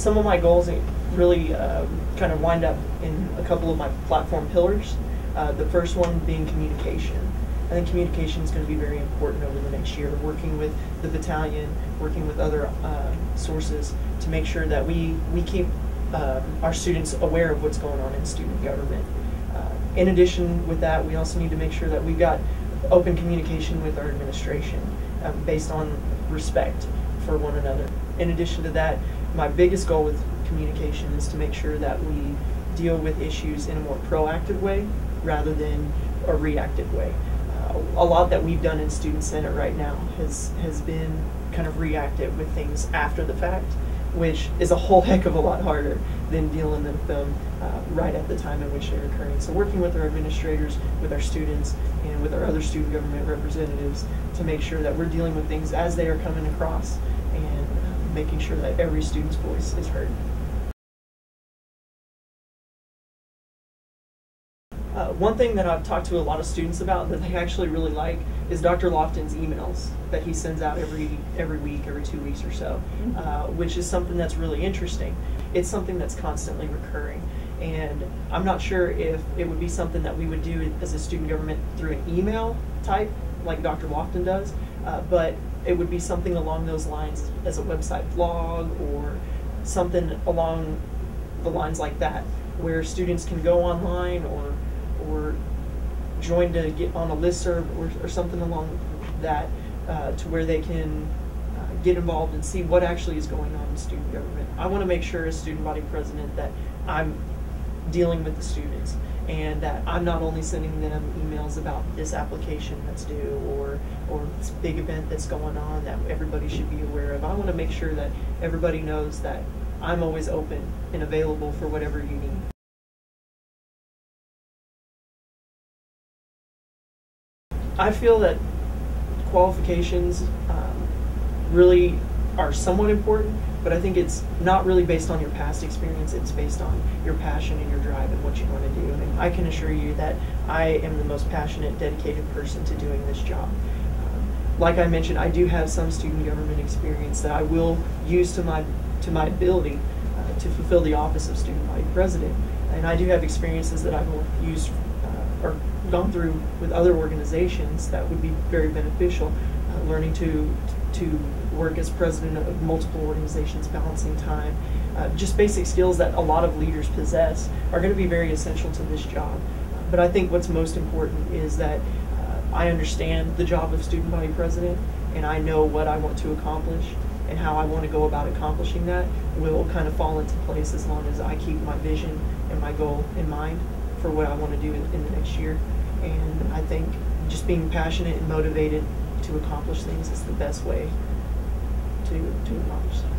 some of my goals really kind of wind up in a couple of my platform pillars. The first one being communication. I think communication is going to be very important over the next year, working with the battalion, working with other sources to make sure that we keep our students aware of what's going on in student government. In addition with that, we also need to make sure that we've got open communication with our administration based on respect for one another. In addition to that, my biggest goal with communication is to make sure that we deal with issues in a more proactive way rather than a reactive way. A lot that we've done in Student Senate right now has been kind of reactive with things after the fact, which is a whole heck of a lot harder than dealing with them right at the time in which they're occurring. So working with our administrators, with our students, and with our other student government representatives to make sure that we're dealing with things as they are coming across and making sure that every student's voice is heard. One thing that I've talked to a lot of students about that they actually really like is Dr. Lofton's emails that he sends out every week, every 2 weeks or so, which is something that's really interesting. It's something that's constantly recurring, and I'm not sure if it would be something that we would do as a student government through an email type like Dr. Lofton does, but it would be something along those lines as a website blog or something along the lines like that, where students can go online or join to get on a listserv or something along that to where they can get involved and see what actually is going on in student government. I want to make sure as student body president that I'm dealing with the students and that I'm not only sending them emails about this application that's due or this big event that's going on that everybody should be aware of. I want to make sure that everybody knows that I'm always open and available for whatever you need. I feel that qualifications really are somewhat important, but I think it's not really based on your past experience. It's based on your passion and your drive and what you want to do. And I can assure you that I am the most passionate, dedicated person to doing this job. Like I mentioned, I do have some student government experience that I will use to my ability to fulfill the office of student body president. And I do have experiences that I've used or gone through with other organizations that would be very beneficial. Learning to work as president of multiple organizations, balancing time, just basic skills that a lot of leaders possess are going to be very essential to this job. But I think what's most important is that I understand the job of student body president, and I know what I want to accomplish, and how I want to go about accomplishing that will kind of fall into place as long as I keep my vision and my goal in mind for what I want to do in the next year. And I think just being passionate and motivated to accomplish things is the best way to accomplish that.